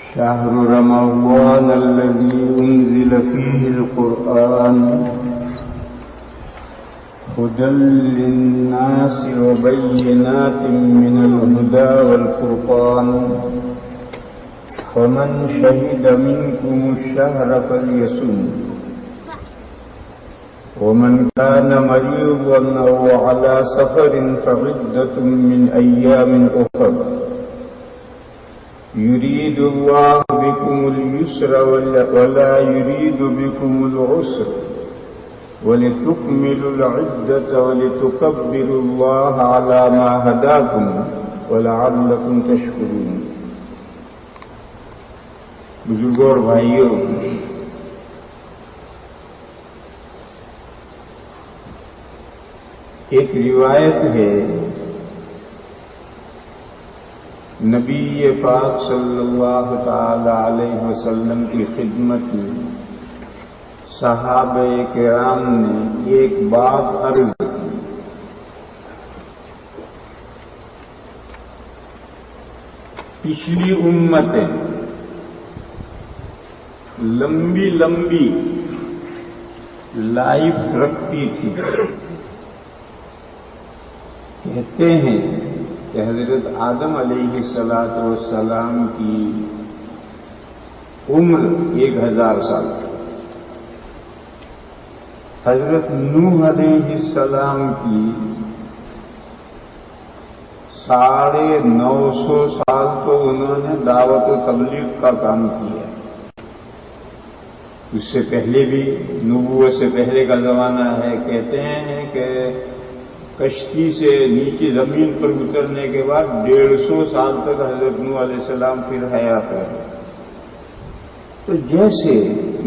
شهر رمضان الذي أنزل فيه القرآن هدى للناس وبينات من الهدى والفرقان فمن شهد منكم الشهر فليصم ومن كان مريضا أو على سفر فعدة من أيام أخر يريد الله بكم اليسر ولا يريد بكم العسر ولتكملوا العدة ولتكبروا الله على ما هداكم ولعلكم تشكرون. بزرگوں اور بھائیوں، ایک روایت ہے نبی پاک صلی اللہ تعالی علیہ وسلم کی خدمت میں صحابہ کرام نے ایک بات عرض کی. پچھلی امتیں لمبی لمبی لائف رکھتی تھی. کہتے ہیں کہ حضرت آدم علیہ السلام کی عمر 1000 سال تھی. حضرت نوح علیہ السلام کی 950 سال تو انہوں نے دعوت و تبلیغ کا کام کیا. اس سے پہلے بھی نبوت سے پہلے کا زمانہ ہے. کہتے ہیں کہ کشتی سے نیچے زمین پر اترنے کے بعد 150 سال تک حضرت نوح علیہ السلام پھر حیات رہے. تو جیسے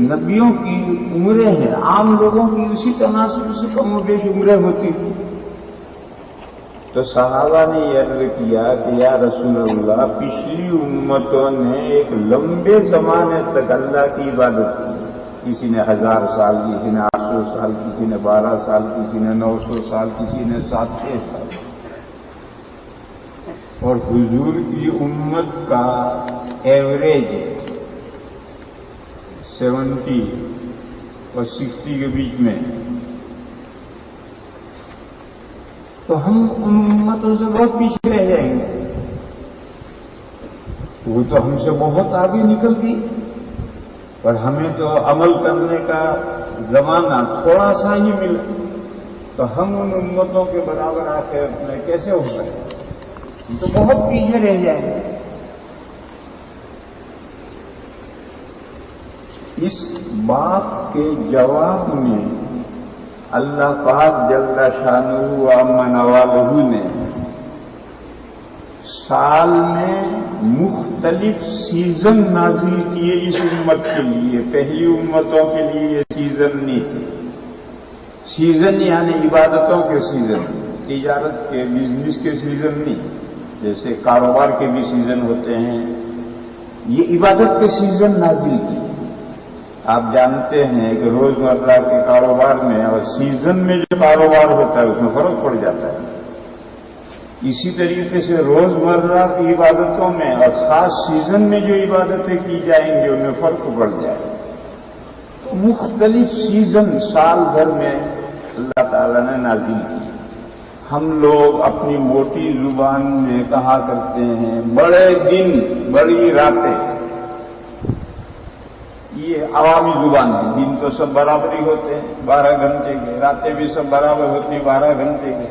نبیوں کی عمریں ہیں عام لوگوں کی اسی تناسب سے کم و بیش عمریں ہوتی تھی. تو صحابہ نے یہ عرض کیا کہ یا رسول اللہ، پچھلی امتوں نے ایک لمبے زمانے تک اللہ کی عبادت کی. کسی نے 1000 سال، کسی نے 800 سال، کسی نے 12 سال، کسی نے 900 سال، کسی نے 700 سال. اور حضور کی امت کا ایوریج 70 اور 60 کے بیچ میں. تو ہم ان امتوں سے بہت پیچھے رہ جائیں گے. وہ تو ہم سے بہت آگے نکل گئی، پر ہمیں تو عمل کرنے کا زمانہ تھوڑا سا ہی ملا. تو ہم ان امتوں کے برابر آخر میں کیسے ہو سکتے؟ ہم تو بہت پیچھے رہ جائیں گے. اس بات کے جواب میں اللہ پاک جل شانہ و عم نوالہ نے سال میں مختلف سیزن نازل کیے اس امت کے لیے. پہلی امتوں کے لیے یہ سیزن نہیں تھے. سیزن یعنی عبادتوں کے سیزن، تجارت کے، بزنس کے سیزن نہیں. جیسے کاروبار کے بھی سیزن ہوتے ہیں، یہ عبادت کے سیزن نازل کیے. آپ جانتے ہیں کہ روزمرہ کے کاروبار میں اور سیزن میں جو کاروبار ہوتا ہے اس میں فرق پڑ جاتا ہے. اسی طریقے سے روزمرہ کی عبادتوں میں اور خاص سیزن میں جو عبادتیں کی جائیں گی ان میں فرق پڑ جائے گا. مختلف سیزن سال بھر میں اللہ تعالیٰ نے نازل کی. ہم لوگ اپنی موٹی زبان میں کہا کرتے ہیں بڑے دن بڑی راتیں. یہ عوامی زبان ہے. دن تو سب برابر ہی ہوتے ہیں 12 گھنٹے کے، راتیں بھی سب برابر ہوتی ہیں 12 گھنٹے کے.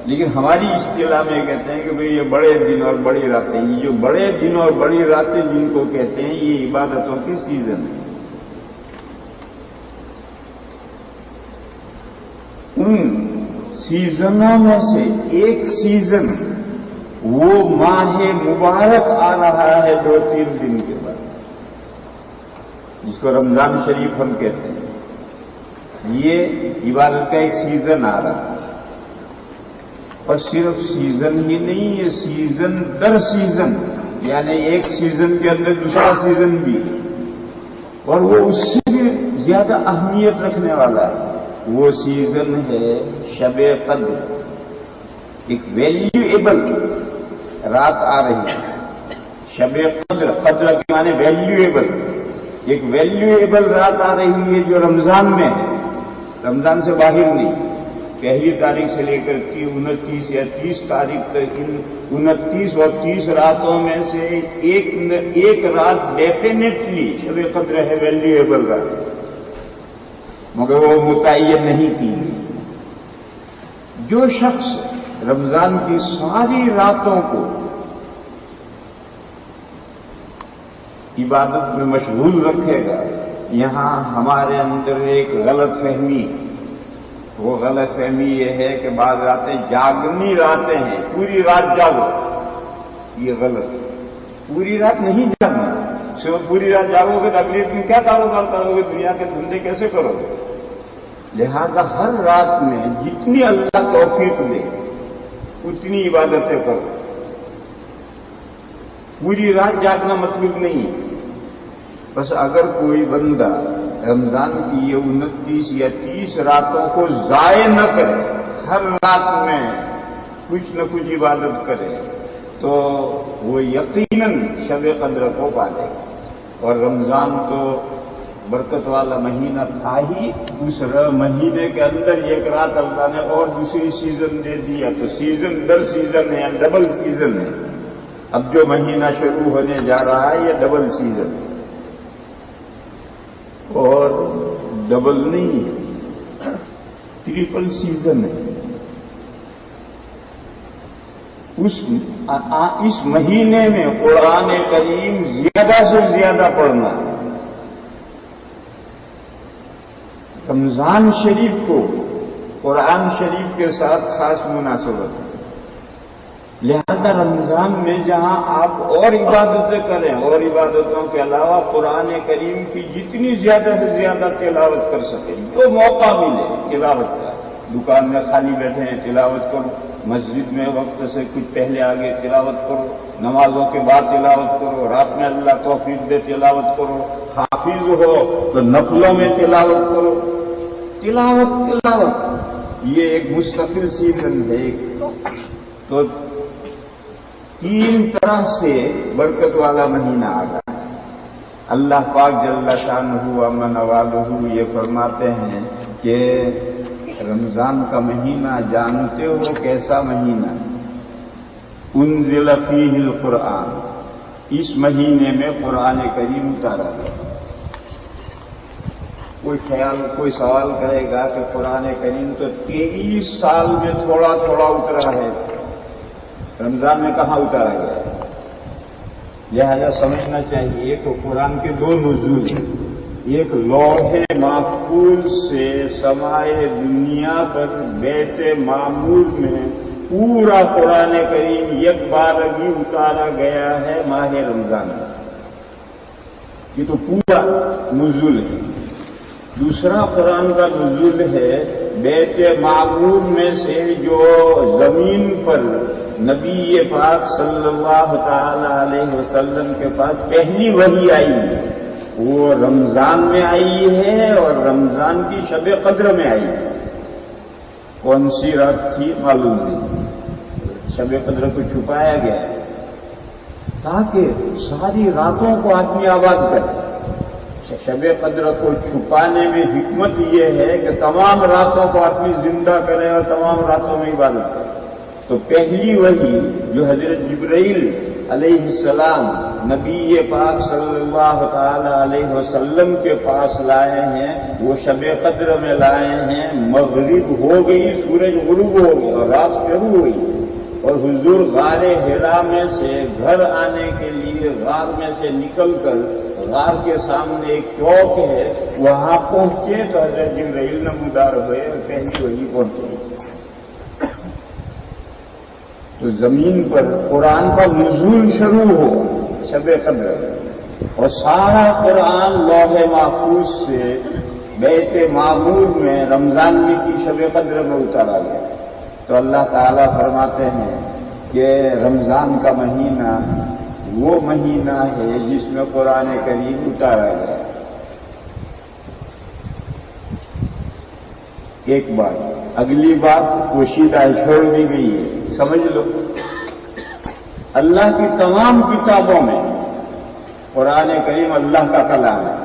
لیکن ہماری اصطلاح میں کہتے ہیں کہ بھئی یہ بڑے دن اور بڑی راتیں. یہ جو بڑے دن اور بڑی راتیں جن کو کہتے ہیں یہ عبادتوں کے سیزن ہیں. ان سیزنوں میں سے ایک سیزن وہ ماہ مبارک آ رہا ہے 2-3 دن کے بعد، جس کو رمضان شریف ہم کہتے ہیں. یہ عبادت کا ایک سیزن آ رہا ہے. اور صرف سیزن ہی نہیں، یہ سیزن در سیزن، یعنی ایک سیزن کے اندر دوسرا سیزن بھی، اور وہ اس سے بھی زیادہ اہمیت رکھنے والا ہے. وہ سیزن ہے شب قدر. ایک ویلیویبل رات آ رہی ہے شب قدر، قدر کے معنی ویلیویبل، ایک ویلیویبل رات آ رہی ہے جو رمضان میں ہے، رمضان سے باہر نہیں، پہلی تاریخ سے لے کر 29 یا 30 تاریخ تک، 29 اور 30 راتوں میں سے ایک رات ڈیفینیٹلی شب قدر ہے، ویلیویبل رات، مگر وہ متعین نہیں کی۔ جو شخص رمضان کی ساری راتوں کو عبادت میں مشغول رکھے گا، یہاں ہمارے اندر ایک غلط فہمی ہے، وہ غلط فہمی یہ ہے کہ بعض راتیں جاگنی راتیں ہیں، پوری رات جاگو، یہ غلط ہے، پوری رات نہیں جاگنا، صرف پوری رات جاگو گے تو اگلی دن کیا کاروبار کرو گے، دنیا کے دھندے کیسے کرو گے؟ لہذا ہر رات میں جتنی اللہ توفیق دے اتنی عبادتیں کرو، پوری رات جاگنا مطلوب نہیں ہے۔ بس اگر کوئی بندہ رمضان کی یہ 29 یا 30 راتوں کو ضائع نہ کرے، ہر رات میں کچھ نہ کچھ عبادت کرے، تو وہ یقیناً شب قدر کو پالے گا۔ اور رمضان تو برکت والا مہینہ تھا ہی، اس مہینے کے اندر ایک رات اللہ نے اور دوسری سیزن دے دیا، تو سیزن در سیزن ہے، ڈبل سیزن ہے۔ اب جو مہینہ شروع ہونے جا رہا ہے یہ ڈبل سیزن ہے، اور ڈبل نہیں، ٹریپل سیزن ہے۔ اس مہینے میں قرآن کریم زیادہ سے زیادہ پڑھنا ہے۔ رمضان شریف کو قرآن شریف کے ساتھ خاص مناسبت ہے، لہذا رمضان میں جہاں آپ اور عبادتیں کریں، اور عبادتوں کے علاوہ قرآن کریم کی جتنی زیادہ سے زیادہ تلاوت کر سکیں، جو موقع ملے تلاوت کا، دکان میں خالی بیٹھے ہیں تلاوت کرو، مسجد میں وقت سے کچھ پہلے آگے تلاوت کرو، نمازوں کے بعد تلاوت کرو، رات میں اللہ توفیق دے تلاوت کرو، حافظ ہو تو نفلوں میں تلاوت کرو، تلاوت یہ ایک مستقل سیزن ہے۔ تو 3 طرح سے برکت والا مہینہ آ گیا۔ اللہ پاک جل شانہ و نوالہ یہ فرماتے ہیں کہ رمضان کا مہینہ جانتے ہو کیسا مہینہ؟ انزل فیہ القرآن، اس مہینے میں قرآن کریم اتارا گیا۔ کوئی سوال کرے گا کہ قرآن کریم تو 23 سال میں تھوڑا تھوڑا اترا ہے، رمضان میں کہاں اتارا گیا؟ لہذا سمجھنا چاہیے کہ قرآن کے 2 نزول ہیں، ایک لوح محفوظ سے سمائے دنیا پر بیت معمور میں پورا قرآن کریم یک بارگی اتارا گیا ہے ماہ رمضان میں، یہ تو پورا نزول ہے۔ دوسرا قرآن کا نزول ہے بیت معمور میں سے جو زمین پر نبی پاک صلی اللہ تعالی علیہ وسلم کے پاس پہلی وحی آئی ہے، وہ رمضان میں آئی ہے اور رمضان کی شب قدر میں آئی ہے۔ کون سی رات تھی معلوم نہیں، شب قدر کو چھپایا گیا ہے تاکہ ساری راتوں کو آدمی آباد کرے۔ شب قدر کو چھپانے میں حکمت یہ ہے کہ تمام راتوں کو آدمی زندہ کرے اور تمام راتوں میں عبادت کرے۔ تو پہلی وحی جو حضرت جبرائیل علیہ السلام نبی پاک صلی اللہ تعالی علیہ وسلم کے پاس لائے ہیں، وہ شب قدر میں لائے ہیں۔ مغرب ہو گئی، سورج غروب ہو گئی اور رات شروع ہوئی، اور حضور غار حرا میں سے گھر آنے کے لیے غار میں سے نکل کر غار کے سامنے ایک چوک ہے، وہاں پہنچے تو حضرت جبرائیل نمودار ہوئے اور پہلی وحی پہنچے۔ تو زمین پر قرآن کا نزول شروع ہو شب قدر، اور سارا قرآن لوح محفوظ سے بیت معمور میں رمضان میں کی شب قدر میں اتارا گیا۔ تو اللہ تعالیٰ فرماتے ہیں کہ رمضان کا مہینہ وہ مہینہ ہے جس میں قرآن کریم اتارا گیا۔ ایک بات، اگلی بات پوشیدہ چھوڑ دی گئی ہے، سمجھ لو۔ اللہ کی تمام کتابوں میں قرآن کریم اللہ کا کلام ہے.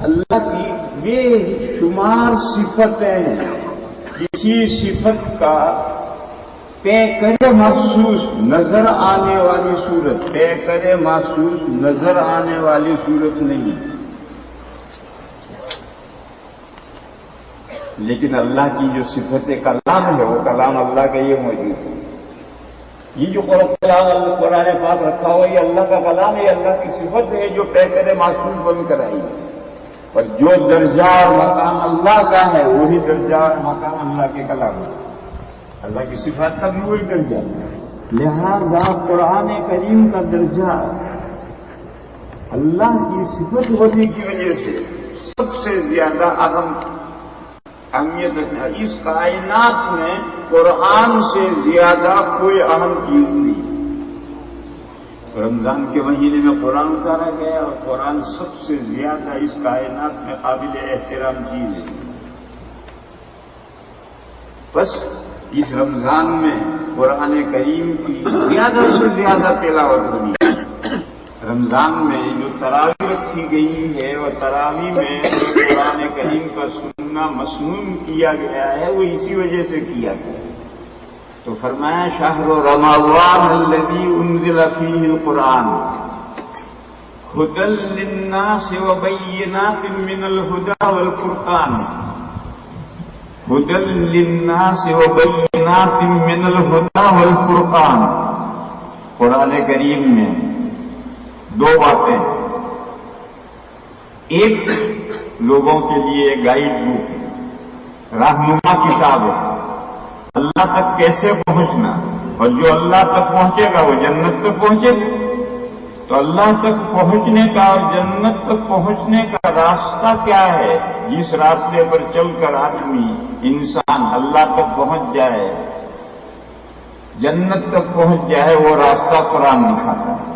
اللہ کی بے شمار صفتیں ہیں. کسی صفت کا پے کرے محسوس نظر آنے والی صورت، پے کرے محسوس نظر آنے والی صورت نہیں، لیکن اللہ کی جو صفت کلام ہے وہ کلام اللہ کا یہ موجود ہے. یہ جو قرآن پاک رکھا ہوا یہ اللہ کا کلام ہے، اللہ کی صفت ہے جو پے کرے محسوس بن کر آئی ہے. اور جو درجہ اور مقام اللہ کا ہے وہی درجہ اور مقام اللہ کے کلام ہے. اللہ کی صفات کا بھی وہی درجہ ہے. لہذا قرآن کریم کا درجہ اللہ کی صفت ہونے کی وجہ سے سب سے زیادہ اہم اہمیت رکھنا. اس کائنات میں قرآن سے زیادہ کوئی اہم چیز نہیں. رمضان کے مہینے میں قرآن اتارا گیا اور قرآن سب سے زیادہ اس کائنات میں قابل احترام چیز ہے. بس اس رمضان میں قرآن کریم کی زیادہ سے زیادہ تلاوت ہونی ہے. رمضان میں جو تراویح رکھی گئی ہے اور تراویح میں جو قرآن کریم کا سننا مسنون کیا گیا ہے وہ اسی وجہ سے کیا گیا. تو فرمایا شہر رمضان الذی انزل فیہ القرآن ھدی للناس وبینات من الھدی والفرقان. ھدی للناس وبینات من الھدی والفرقان. قرآن کریم میں دو باتیں. ایک لوگوں کے لیے گائیڈ بک ہے، رہنما کتاب ہے اللہ تک کیسے پہنچنا، اور جو اللہ تک پہنچے گا وہ جنت تک پہنچے گا. تو اللہ تک پہنچنے کا اور جنت تک پہنچنے کا راستہ کیا ہے؟ جس راستے پر چل کر آدمی انسان اللہ تک پہنچ جائے، جنت تک پہنچ جائے، وہ راستہ قرآن دکھاتا ہے.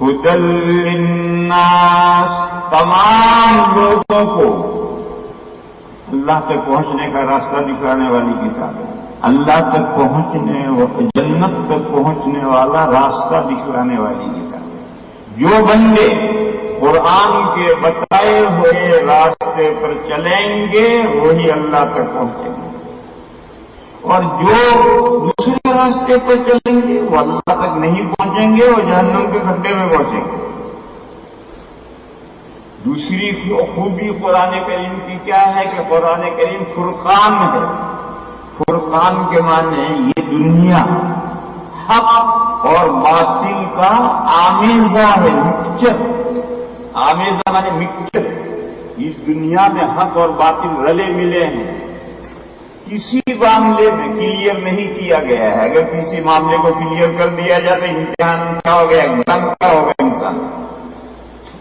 ھدی للناس، تمام لوگوں کو اللہ تک پہنچنے کا راستہ دکھانے والی کتاب ہے. اللہ تک پہنچنے، جنت تک پہنچنے والا راستہ دکھلانے والی کتاب ہے. جو بندے قرآن کے بتائے ہوئے راستے پر چلیں گے وہی اللہ تک پہنچیں گے، اور جو دوسرے راستے پر چلیں گے وہ اللہ تک نہیں پہنچیں گے، وہ جہنم کے کھڈے میں پہنچیں گے. دوسری خوبی قرآن کریم کی کیا ہے کہ قرآن کریم فرقان ہے. فرقان کے معنی یہ دنیا حق اور باطل کا آمیزہ ہے، مکسچر. آمیزہ معنی مکسچر. اس دنیا میں حق اور باطل رلے ملے ہیں. کسی معاملے میں کلیئر نہیں کیا گیا ہے. اگر کسی معاملے کو کلیئر کر دیا جائے تو امتحان کیا ہو گیا، ایگزام کیا ہوگا انسان.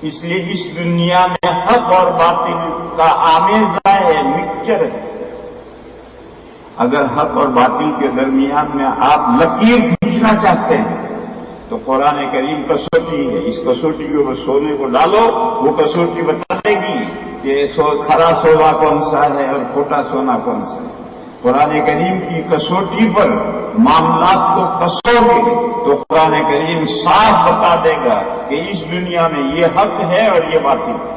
اس لیے اس دنیا میں حق اور باطل کا آمیزہ ہے، مکسچر ہے. اگر حق اور باطل کے درمیان میں آپ لکیر کھینچنا چاہتے ہیں تو قرآن کریم کسوٹی ہے. اس کسوٹی کے اوپر سونے کو ڈالو، وہ کسوٹی بتا دے گی کہ کھرا سونا کون سا ہے اور کھوٹا سونا کون سا ہے. قرآن کریم کی کسوٹی پر معاملات کو کسو گے تو قرآن کریم صاف بتا دے گا کہ اس دنیا میں یہ حق ہے اور یہ باطل ہے.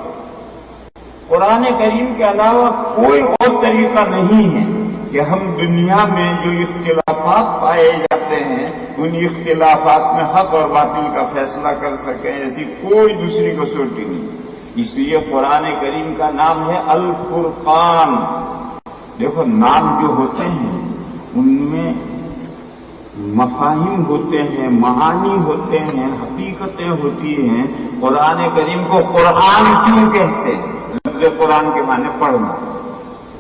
قرآن کریم کے علاوہ کوئی اور طریقہ نہیں ہے کہ ہم دنیا میں جو اختلافات پائے جاتے ہیں ان اختلافات میں حق اور باطل کا فیصلہ کر سکیں. ایسی کوئی دوسری کسوٹی نہیں. اس لیے قرآن کریم کا نام ہے الفرقان. دیکھو نام جو ہوتے ہیں ان میں مفاہیم ہوتے ہیں، معانی ہوتے ہیں، حقیقتیں ہوتی ہیں. قرآن کریم کو قرآن کیوں کہتے ہیں؟ لفظ قرآن کے معنی پڑھنا،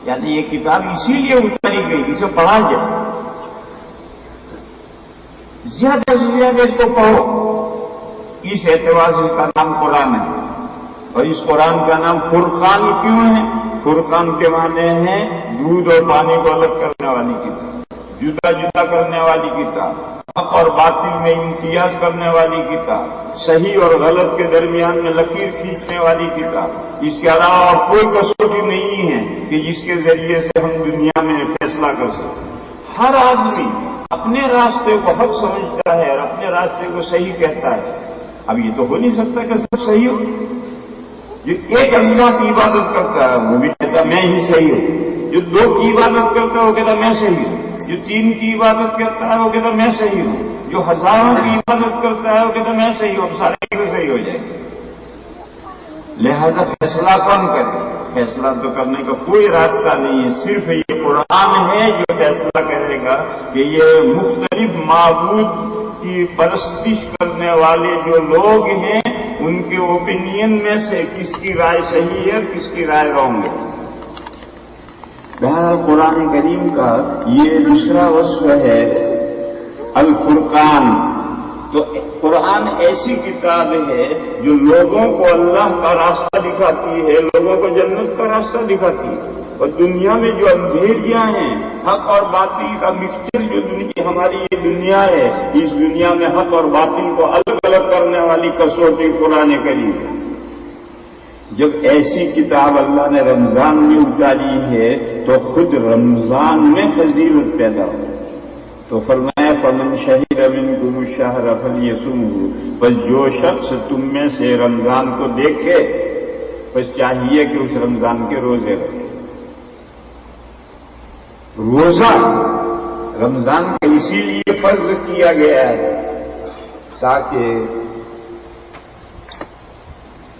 یعنی یہ کتاب اسی لیے اتاری گئی جسے پڑھا جائے. زیادہ سے زیادہ اس کو پڑھو. اس اعتبار سے اس کا نام قرآن ہے. اور اس قرآن کا نام فرقان کیوں ہے؟ فرقان کے معنی ہے دودھ اور پانی کو الگ کرنے والی کتاب، جدا جدا کرنے والی کتاب، حق اور باطل میں امتیاز کرنے والی کتاب، صحیح اور غلط کے درمیان میں لکیر کھینچنے والی کتاب. اس کے علاوہ اور کوئی کسوٹی نہیں ہے کہ جس کے ذریعے سے ہم دنیا میں فیصلہ کر سکیں. ہر آدمی اپنے راستے کو حق سمجھتا ہے اور اپنے راستے کو صحیح کہتا ہے. اب یہ تو ہو نہیں سکتا کہ سب صحیح ہو. جو ایک اللہ کی عبادت کرتا ہے وہ بھی کہتا میں ہی صحیح ہوں. جو 2 کی عبادت کرتا ہے وہ کہتا میں صحیح ہوں. جو 3 کی عبادت کرتا ہے وہ کہتا میں صحیح ہوں. جو ہزاروں کی عبادت کرتا ہے وہ کہتا میں صحیح ہوں. اب سارے صحیح ہو جائے گا. لہذا فیصلہ کون کرے؟ فیصلہ تو کرنے کا کوئی راستہ نہیں ہے. صرف یہ قرآن ہے جو فیصلہ کرے گا کہ یہ مختلف معبود کی پرستش کرنے والے جو لوگ ہیں ان کے اوپینین میں سے کس کی رائے صحیح ہے اور کس کی رائے رانگ ہے. بہرحال قرآن کریم کا یہ دوسرا وصف ہے الفرقان. تو قرآن ایسی کتاب ہے جو لوگوں کو اللہ کا راستہ دکھاتی ہے, لوگوں کو جنت کا راستہ دکھاتی ہے. اور دنیا میں جو اندھیریاں ہیں, حق اور باطل کا مکسچر جو ہماری یہ دنیا ہے, اس دنیا میں حق اور باطل کو الگ الگ کرنے والی کسوٹی قرآن کریم ہے. جب ایسی کتاب اللہ نے رمضان میں اتاری ہے تو خود رمضان میں فضیلت پیدا ہو. تو فرمایا فمن شہد منکم الشہر فلیصمہ, بس جو شخص تم میں سے رمضان کو دیکھے بس چاہیے کہ اس رمضان کے روزے رکھے. روزہ رمضان کا اسی لیے فرض کیا گیا ہے تاکہ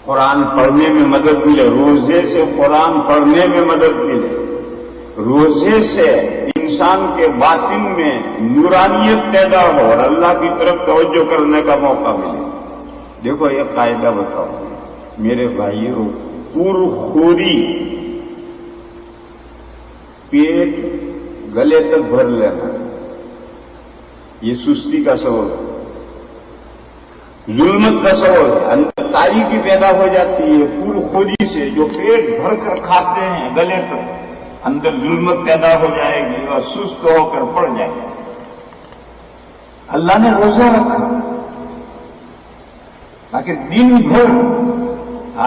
قرآن پڑھنے میں مدد ملے. روزے سے قرآن پڑھنے میں مدد ملے. روزے سے انسان کے باطن میں نورانیت پیدا ہو اور اللہ کی طرف توجہ کرنے کا موقع ملے. دیکھو یہ قاعدہ بتاؤ میرے بھائیوں, پرخوری پیٹ گلے تک بھر لینا یہ سستی کا سبب ہے, ظلمت کا سبب ہے. اندر تاریکی پیدا ہو جاتی ہے پرخوری سے. جو پیٹ بھر کر کھاتے ہیں گلے تک, اندر ظلمت پیدا ہو جائے گی اور سست ہو کر پڑ جائے گا. اللہ نے روزہ رکھا تاکہ دن بھر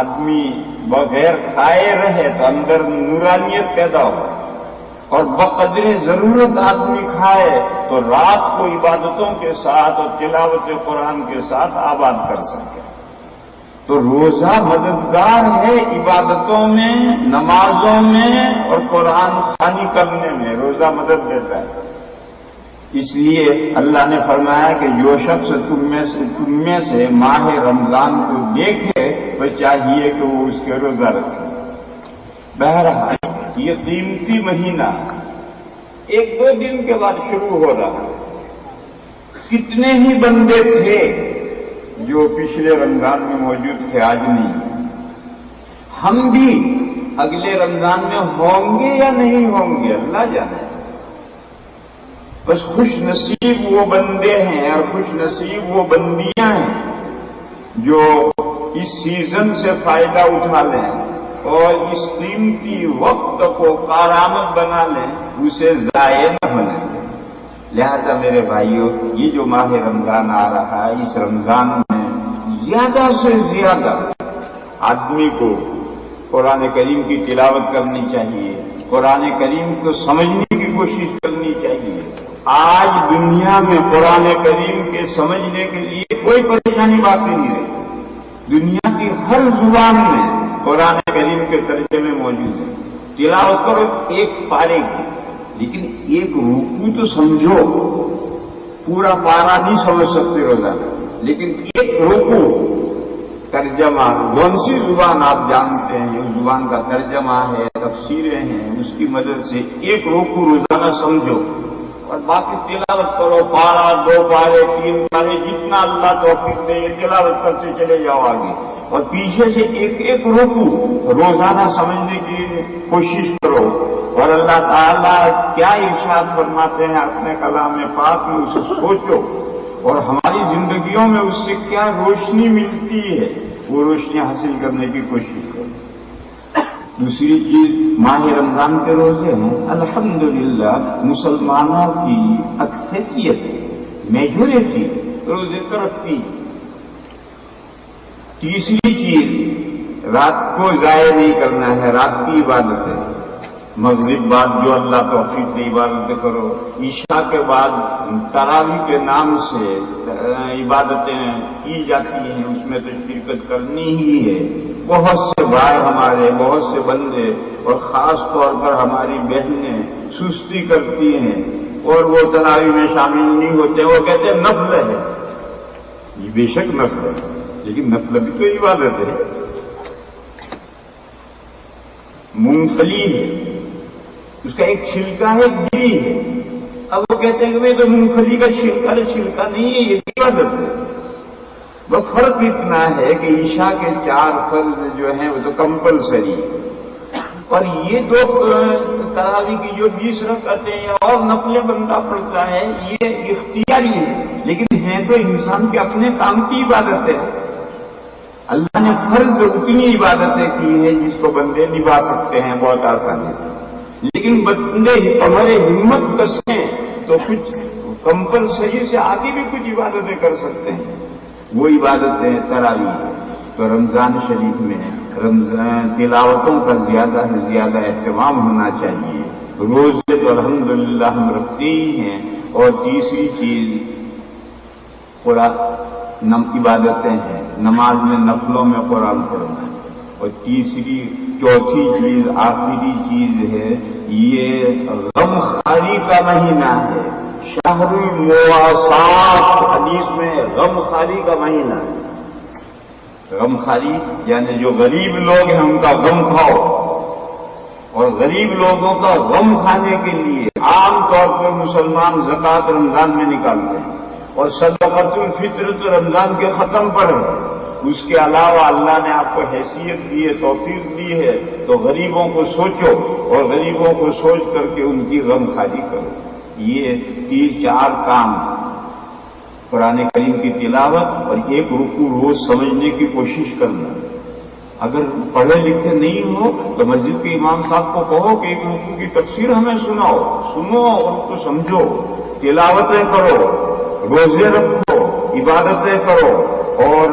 آدمی بغیر کھائے رہے تو اندر نورانیت پیدا ہو, اور بقدر ضرورت آدمی کھائے تو رات کو عبادتوں کے ساتھ اور تلاوت قرآن کے ساتھ آباد کر سکے. تو روزہ مددگار ہے عبادتوں میں, نمازوں میں اور قرآن خوانی کرنے میں. روزہ مدد دیتا ہے. اس لیے اللہ نے فرمایا کہ جو شخص تم میں سے ماہ رمضان کو دیکھے وہ چاہیے کہ وہ اس کے روزہ رکھے. بہرحال یہ قیمتی مہینہ 1-2 دن کے بعد شروع ہو رہا ہے. کتنے ہی بندے تھے جو پچھلے رمضان میں موجود تھے, آج نہیں. ہم بھی اگلے رمضان میں ہوں گے یا نہیں ہوں گے اللہ جانے. بس خوش نصیب وہ بندے ہیں اور خوش نصیب وہ بندیاں ہیں جو اس سیزن سے فائدہ اٹھا لیں اور اس قیمتی وقت کو کارآمد بنا لیں, اسے ضائع نہ ہونے. لہذا میرے بھائیوں, یہ جو ماہ رمضان آ رہا ہے, اس رمضان میں زیادہ سے زیادہ آدمی کو قرآن کریم کی تلاوت کرنی چاہیے, قرآن کریم کو سمجھنے کی کوشش کرنی چاہیے. آج دنیا میں قرآن کریم کے سمجھنے کے لیے کوئی پریشانی باقی نہیں رہی. دنیا کی ہر زبان میں قرآن کریم کے ترجمے موجود ہیں. تلاوت کرو ایک پارے کی, لیکن ایک رکوع تو سمجھو. پورا پارا نہیں سمجھ سکتے روزانہ, لیکن ایک رکوع ترجمہ کون سی زبان آپ جانتے ہیں, اس زبان کا ترجمہ ہے, تفسیریں ہیں, اس کی مدد سے ایک رکوع روزانہ سمجھو اور باقی تلاوت کرو. پارا 2 پارے 3 پارے جتنا اللہ توفیق دے یہ تلاوت کرتے چلے جاؤ آگے. اور پیچھے سے ایک رکوع روزانہ سمجھنے کی کوشش کرو. اور اللہ تعالیٰ کیا ارشاد فرماتے ہیں اپنے کلام پاک میں اسے سوچو, اور ہماری زندگیوں میں اس سے کیا روشنی ملتی ہے وہ روشنی حاصل کرنے کی کوشش کرو. دوسری چیز ماہ رمضان کے روزے ہیں الحمدللہ مسلمانوں کی اکثریت میجورٹی روزے تو رکھتی. تیسری چیز رات کو ضائع نہیں کرنا ہے, رات کی عبادت ہے. مغرب بعد جو اللہ توفیق دے عبادتیں کرو، عشاء کے بعد تراویح کے نام سے عبادتیں کی جاتی ہیں، اس میں تو شرکت کرنی ہی ہے۔ بہت سے بھائی ہمارے، بہت سے بندے اور خاص طور پر ہماری بہنیں سستی کرتی ہیں اور وہ تراویح میں شامل نہیں ہوتے، وہ کہتے ہیں نفل ہے۔ یہ بے شک نفل ہے، لیکن نفل بھی تو عبادت ہے۔ مونگ پھلی ہے، اس کا ایک چھلکا ہے، گری ہے، اب وہ کہتے ہیں کہ میں تو مونگ پھلی کا چھلکا نہیں ہے، یہ عبادت ہے۔ بس فرق اتنا ہے کہ عشاء کے 4 فرض جو ہیں وہ تو کمپلسری، اور یہ 2 تراویح کی جو 20 رکعتیں یا اور نفلیں بندہ پڑھتا ہے، یہ اختیاری ہے، لیکن ہیں تو انسان کے اپنے کام کی عبادت ہے۔ اللہ نے فرض اتنی عبادتیں کی ہیں جس کو بندے نبھا سکتے ہیں بہت آسانی سے، لیکن بندے ہمارے ہمت کسیں تو کچھ کمپلسری سے آگے بھی کچھ عبادتیں کر سکتے ہیں۔ وہ عبادتیں تراویح، تو رمضان شریف میں تلاوتوں کا زیادہ سے زیادہ اہتمام ہونا چاہیے۔ روزے تو الحمدللہ ہم رکھتے ہی ہیں، اور تیسری چیز قرآن عبادتیں ہیں، نماز میں نفلوں میں قرآن پڑھنا ہے، اور چوتھی چیز آخری چیز ہے یہ غم خاری کا مہینہ ہے، شہر المواسات، حدیث میں غم خاری کا مہینہ ہے۔ غم خاری یعنی جو غریب لوگ ہیں ان کا غم کھاؤ، اور غریب لوگوں کا غم کھانے کے لیے عام طور پر مسلمان زکوٰۃ رمضان میں نکالتے ہیں، اور صدقۃ الفطر تو رمضان کے ختم پر ہے۔ اس کے علاوہ اللہ نے آپ کو حیثیت دی ہے، توفیق دی ہے، تو غریبوں کو سوچو اور غریبوں کو سوچ کر کے ان کی غم خاری کرو۔ یہ 3-4 کام، قرآن کریم کی تلاوت اور ایک رکوع روز سمجھنے کی کوشش کرنا۔ اگر پڑھے لکھے نہیں ہو تو مسجد کے امام صاحب کو کہو کہ ایک رکوع کی تفسیر ہمیں سنو اور اس کو سمجھو، تلاوتیں کرو، روزے رکھو، عبادتیں کرو اور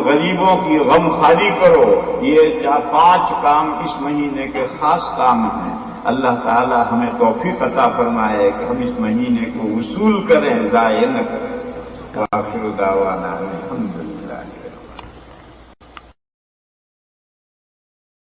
غریبوں کی غم خاری کرو۔ یہ 4-5 کام اس مہینے کے خاص کام ہیں۔ اللہ تعالی ہمیں توفیق عطا فرمائے کہ ہم اس مہینے کو وصول کریں، ضائع نہ کریں۔ وآخر دعوانا الحمدللہ۔